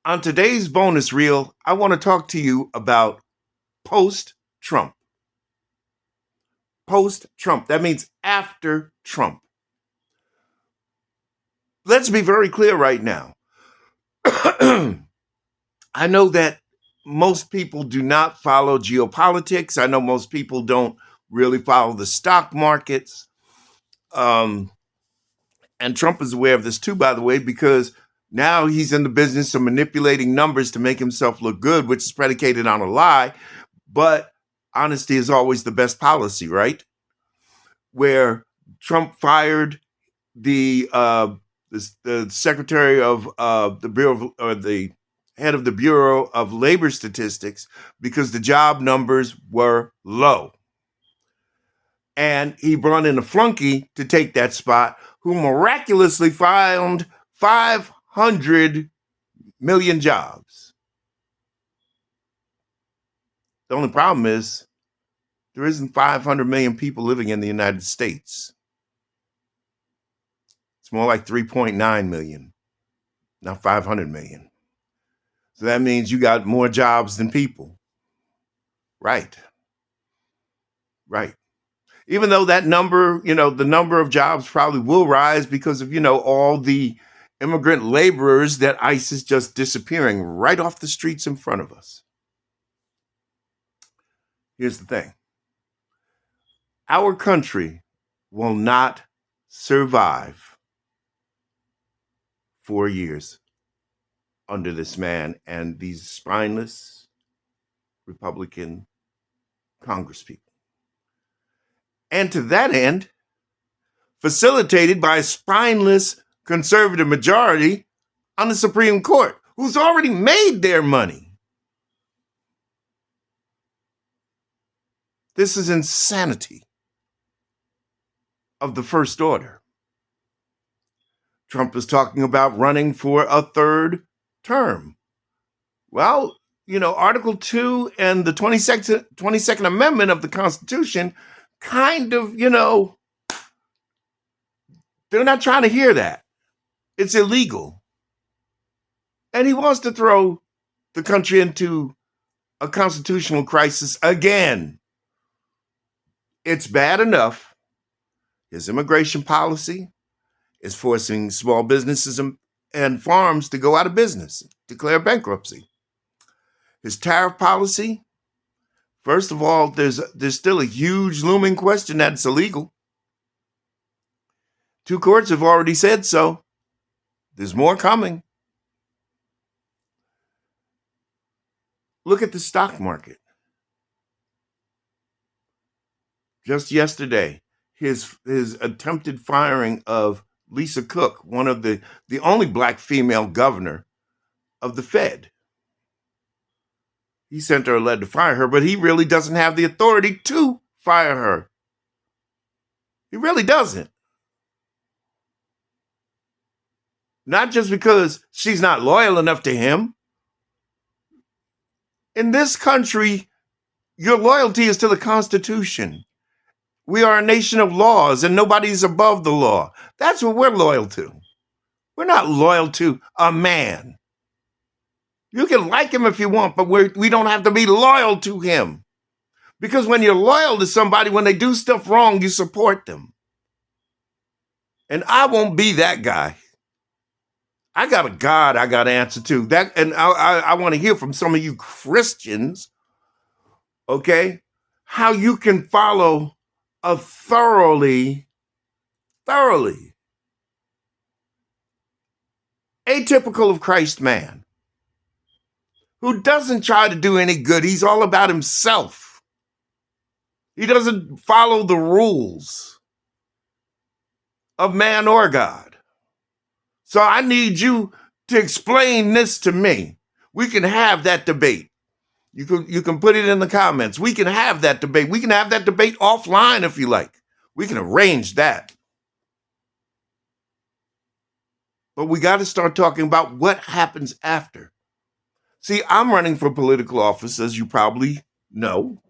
On today's bonus reel, I want to talk to you about post Trump. Post Trump. That means after Trump. Let's be very clear right now. I know that most people do not follow geopolitics. I know most people don't really follow the stock markets. Um, and Trump is aware of this too, by the way, because now he's in the business of manipulating numbers to make himself look good, which is predicated on a lie. But honesty is always the best policy, right? Where Trump fired the secretary of the Bureau of, or the head of the Bureau of Labor Statistics because the job numbers were low. And he brought in a flunky to take that spot who miraculously found 500 million jobs. The only problem is there isn't 500 million people living in the United States. It's more like 3.9 million, not 500 million. So that means you got more jobs than people. Right. Right. Even though that number, the number of jobs probably will rise because of, all the immigrant laborers that ICE is just disappearing right off the streets in front of us. Here's the thing. Our country will not survive 4 years under this man and these spineless Republican congresspeople. And to that end, facilitated by a spineless conservative majority on the Supreme Court, who's already made their money. This is insanity of the first order. Trump is talking about running for a third term. Well, Article 2 and the 22nd Amendment of the Constitution kind of, they're not trying to hear that. It's illegal. And he wants to throw the country into a constitutional crisis again. It's bad enough. His immigration policy is forcing small businesses and farms to go out of business, declare bankruptcy. His tariff policy, first of all, there's still a huge looming question that it's illegal. 2 courts have already said so. There's more coming. Look at the stock market. Just yesterday, his attempted firing of Lisa Cook, one of the only black female governor of the Fed. He sent her a letter to fire her, but he really doesn't have the authority to fire her. He really doesn't. Not just because she's not loyal enough to him. In this country, your loyalty is to the Constitution. We are a nation of laws and nobody's above the law. That's what we're loyal to. We're not loyal to a man. You can like him if you want, but we don't have to be loyal to him. Because when you're loyal to somebody, when they do stuff wrong, you support them. And I won't be that guy. I got a God I got to answer to. That, and I want to hear from some of you Christians, okay, how you can follow a thoroughly atypical of Christ man who doesn't try to do any good. He's all about himself. He doesn't follow the rules of man or God. So I need you to explain this to me. We can have that debate. You can put it in the comments. We can have that debate. We can have that debate offline if you like. We can arrange that. But we got to start talking about what happens after. See, I'm running for political office, as you probably know.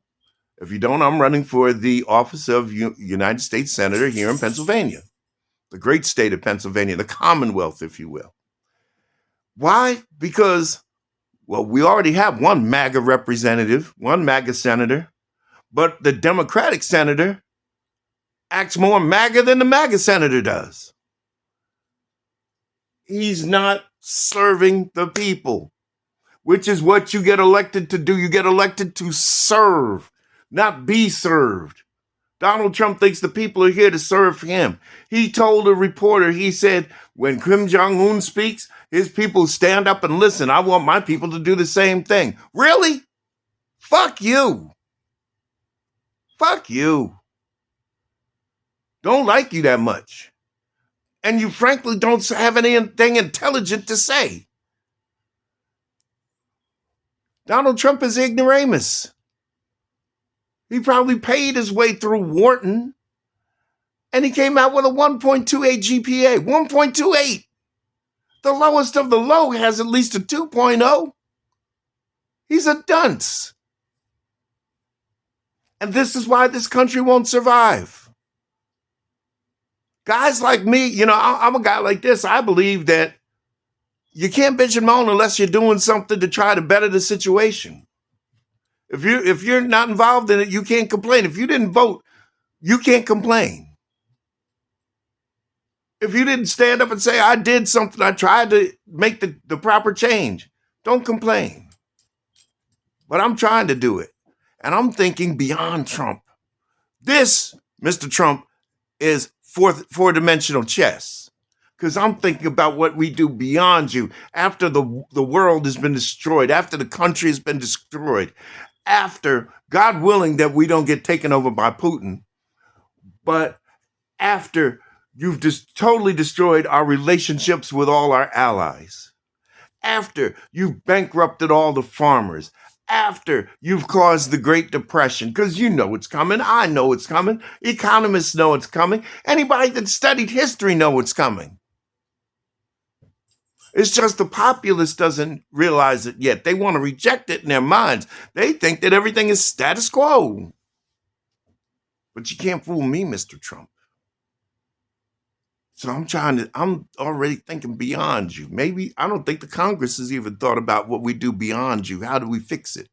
If you don't, I'm running for the office of United States Senator here in Pennsylvania, the great state of Pennsylvania, the Commonwealth, if you will. Why? Because, well, we already have one MAGA representative, one MAGA senator, but the Democratic senator acts more MAGA than the MAGA senator does. He's not serving the people, which is what you get elected to do. You get elected to serve, not be served. Donald Trump thinks the people are here to serve him. He told a reporter, he said, when Kim Jong-un speaks, his people stand up and listen. I want my people to do the same thing. Really? Fuck you. Fuck you. Don't like you that much. And you frankly don't have anything intelligent to say. Donald Trump is ignoramus. He probably paid his way through Wharton, and he came out with a 1.28 GPA. 1.28. The lowest of the low has at least a 2.0. He's a dunce. And this is why this country won't survive. Guys like me, you know, I'm a guy like this. I believe that you can't bitch and moan unless you're doing something to try to better the situation. If you're not involved in it, you can't complain. If you didn't vote, you can't complain. If you didn't stand up and say, I did something, I tried to make the proper change, don't complain. But I'm trying to do it. And I'm thinking beyond Trump. This, Mr. Trump, is four-dimensional chess. Because I'm thinking about what we do beyond you after the world has been destroyed, after the country has been destroyed, after, God willing, that we don't get taken over by Putin, but after you've just totally destroyed our relationships with all our allies, after you've bankrupted all the farmers, after you've caused the Great Depression, because you know it's coming, I know it's coming, economists know it's coming, anybody that studied history know it's coming. It's just the populace doesn't realize it yet. They want to reject it in their minds. They think that everything is status quo. But you can't fool me, Mr. Trump. So I'm already thinking beyond you. Maybe, I don't think the Congress has even thought about what we do beyond you. How do we fix it?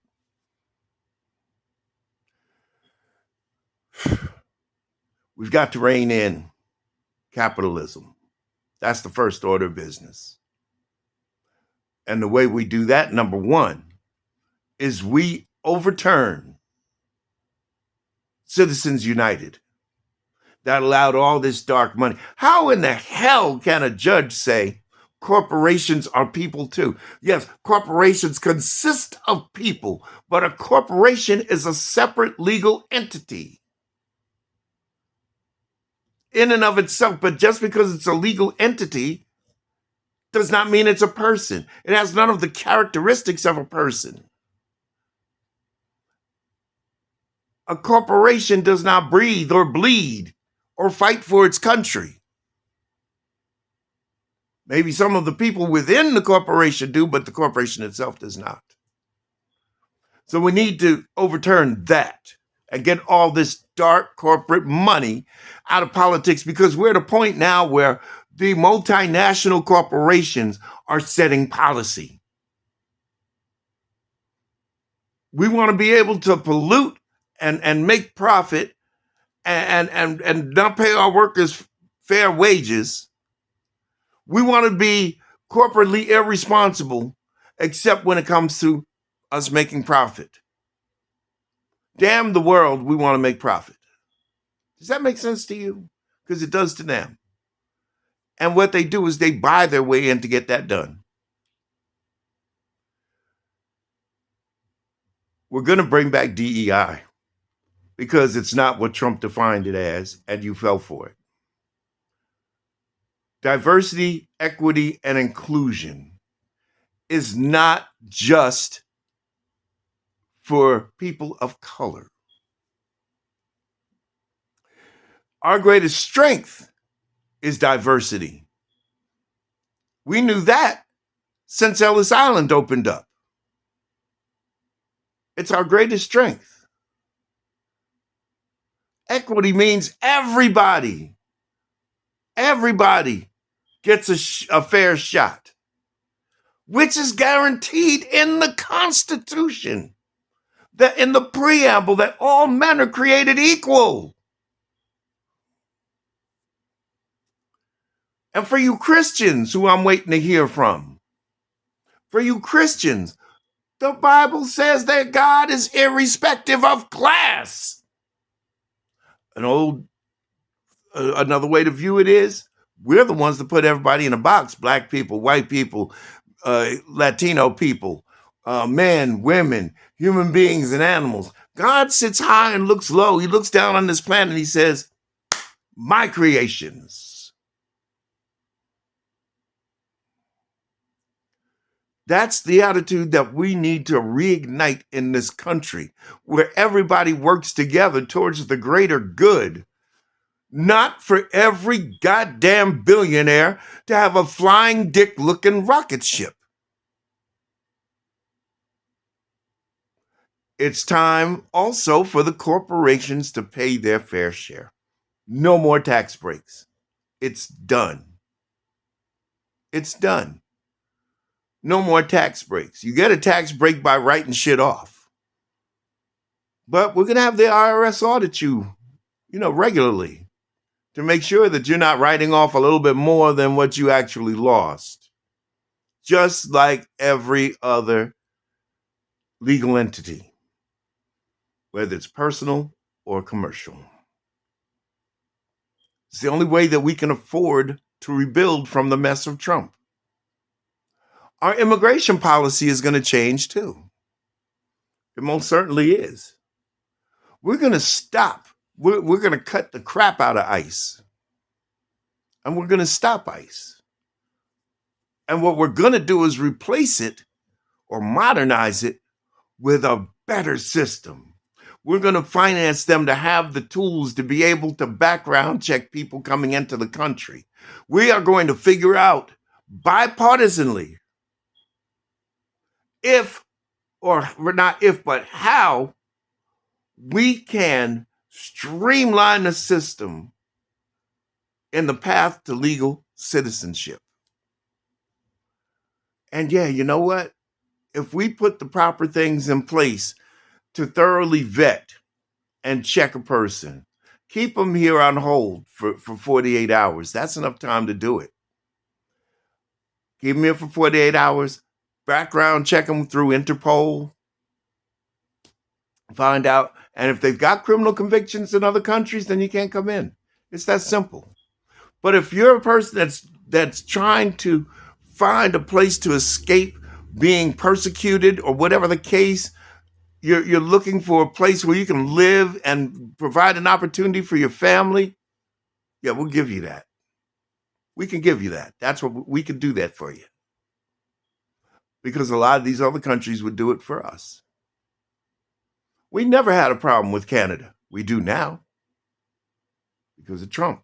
We've got to rein in capitalism. That's the first order of business. And the way we do that, number one, is we overturn Citizens United that allowed all this dark money. How in the hell can a judge say corporations are people too? Yes, corporations consist of people, but a corporation is a separate legal entity in and of itself. But just because it's a legal entity does not mean it's a person. It has none of the characteristics of a person. A corporation does not breathe or bleed or fight for its country. Maybe some of the people within the corporation do, but the corporation itself does not. So we need to overturn that and get all this dark corporate money out of politics, because we're at a point now where the multinational corporations are setting policy. We want to be able to pollute and make profit and not pay our workers fair wages. We want to be corporately irresponsible, except when it comes to us making profit. Damn the world, we want to make profit. Does that make sense to you? Because it does to them. And what they do is they buy their way in to get that done. We're going to bring back DEI because it's not what Trump defined it as, and you fell for it. Diversity, equity, and inclusion is not just for people of color. Our greatest strength is diversity. We knew that since Ellis Island opened up. It's our greatest strength. Equity means everybody gets a fair shot. which is guaranteed in the Constitution, that in the preamble, that all men are created equal. And for you Christians who I'm waiting to hear from, for you Christians, the Bible says that God is irrespective of class. Another way to view it is, we're the ones that put everybody in a box: black people, white people, Latino people, men, women, human beings, and animals. God sits high and looks low. He looks down on this planet and he says, my creations. That's the attitude that we need to reignite in this country, where everybody works together towards the greater good. Not for every goddamn billionaire to have a flying dick looking rocket ship. It's time also for the corporations to pay their fair share. No more tax breaks. It's done. It's done. No more tax breaks. You get a tax break by writing shit off. But we're going to have the IRS audit you, regularly, to make sure that you're not writing off a little bit more than what you actually lost. Just like every other legal entity, whether it's personal or commercial. It's the only way that we can afford to rebuild from the mess of Trump. Our immigration policy is going to change too. It most certainly is. We're going to stop. We're going to cut the crap out of ICE. And we're going to stop ICE. And what we're going to do is replace it or modernize it with a better system. We're going to finance them to have the tools to be able to background check people coming into the country. We are going to figure out bipartisanly how we can streamline the system in the path to legal citizenship. And yeah, you know what? If we put the proper things in place to thoroughly vet and check a person, keep them here on hold for 48 hours. That's enough time to do it. Keep them here for 48 hours, background check them through Interpol, find out. And if they've got criminal convictions in other countries, then you can't come in. It's that simple. But if you're a person that's trying to find a place to escape being persecuted or whatever the case, you're looking for a place where you can live and provide an opportunity for your family, yeah, we'll give you that. We can give you that. That's what we can do that for you. Because a lot of these other countries would do it for us. We never had a problem with Canada. We do now because of Trump.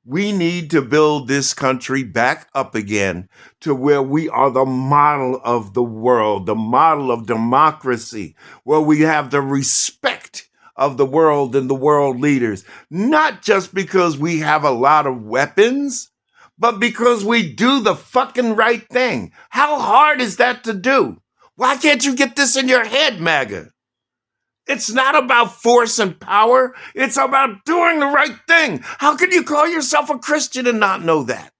We need to build this country back up again to where we are the model of the world, the model of democracy, where we have the respect of the world and the world leaders, not just because we have a lot of weapons, but because we do the fucking right thing. How hard is that to do? Why can't you get this in your head, MAGA? It's not about force and power. It's about doing the right thing. How can you call yourself a Christian and not know that?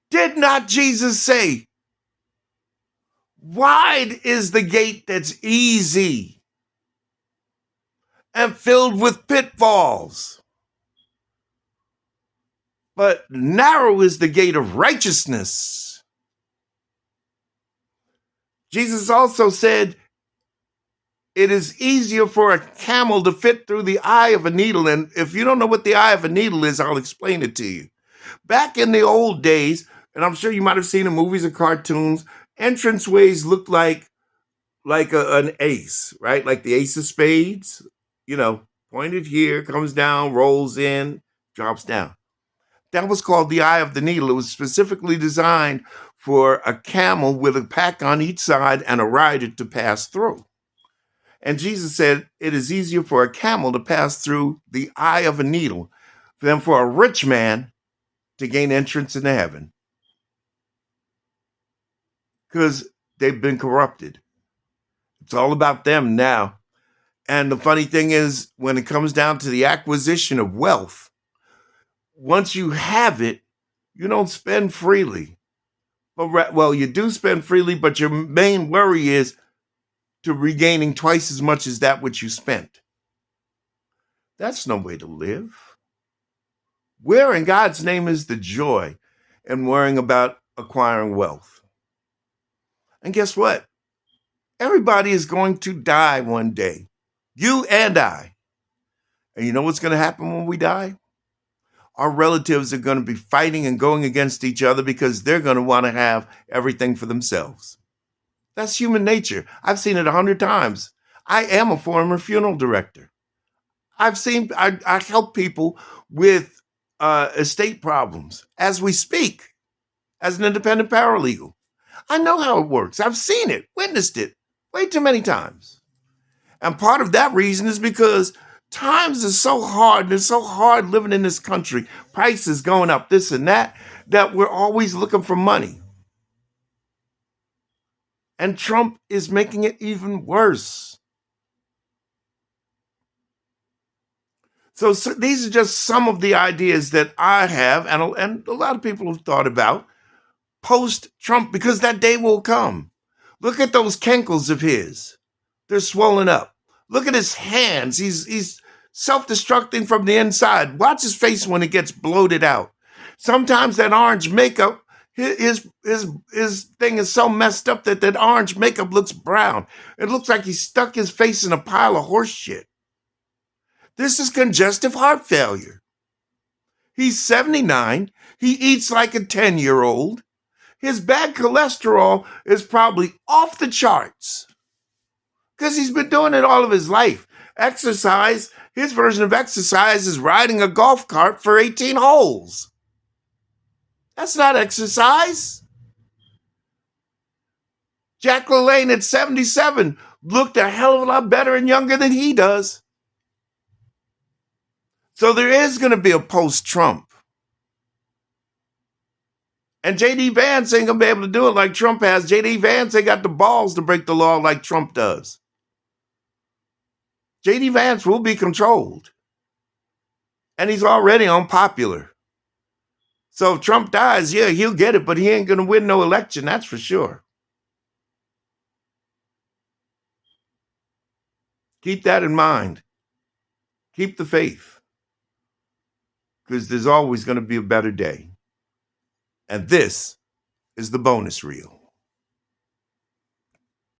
Did not Jesus say, wide is the gate that's easy and filled with pitfalls, but narrow is the gate of righteousness? Jesus also said, it is easier for a camel to fit through the eye of a needle. And if you don't know what the eye of a needle is, I'll explain it to you. Back in the old days, and I'm sure you might have seen in movies and cartoons, entranceways looked like an ace, right? Like the ace of spades, pointed here, comes down, rolls in, drops down. That was called the eye of the needle. It was specifically designed for a camel with a pack on each side and a rider to pass through. And Jesus said, it is easier for a camel to pass through the eye of a needle than for a rich man to gain entrance into heaven because they've been corrupted. It's all about them now. And the funny thing is, when it comes down to the acquisition of wealth, once you have it, you don't spend freely. Well, you do spend freely, but your main worry is to regaining twice as much as that which you spent. That's no way to live. Where in God's name is the joy in worrying about acquiring wealth? And guess what? Everybody is going to die one day. You and I. And you know what's going to happen when we die? Our relatives are going to be fighting and going against each other because they're going to want to have everything for themselves. That's human nature. I've seen it 100 times. I am a former funeral director. I help people with estate problems as we speak, as an independent paralegal. I know how it works. I've seen it, witnessed it way too many times. And part of that reason is because times are so hard, and it's so hard living in this country. Prices going up, this and that we're always looking for money. And Trump is making it even worse. So these are just some of the ideas that I have, and a lot of people have thought about post-Trump, because that day will come. Look at those cankles of his. They're swollen up. Look at his hands. He's self-destructing from the inside. Watch his face when it gets bloated out. Sometimes that orange makeup, his thing is so messed up that orange makeup looks brown. It looks like he stuck his face in a pile of horse shit. This is congestive heart failure. He's 79. He eats like a 10-year-old. His bad cholesterol is probably off the charts because he's been doing it all of his life. Exercise, his version of exercise is riding a golf cart for 18 holes. That's not exercise. Jack LaLanne at 77 looked a hell of a lot better and younger than he does. So there is going to be a post-Trump. And J.D. Vance ain't going to be able to do it like Trump has. J.D. Vance ain't got the balls to break the law like Trump does. J.D. Vance will be controlled. And he's already unpopular. So if Trump dies, yeah, he'll get it, but he ain't going to win no election, that's for sure. Keep that in mind. Keep the faith. Because there's always going to be a better day. And this is the bonus reel.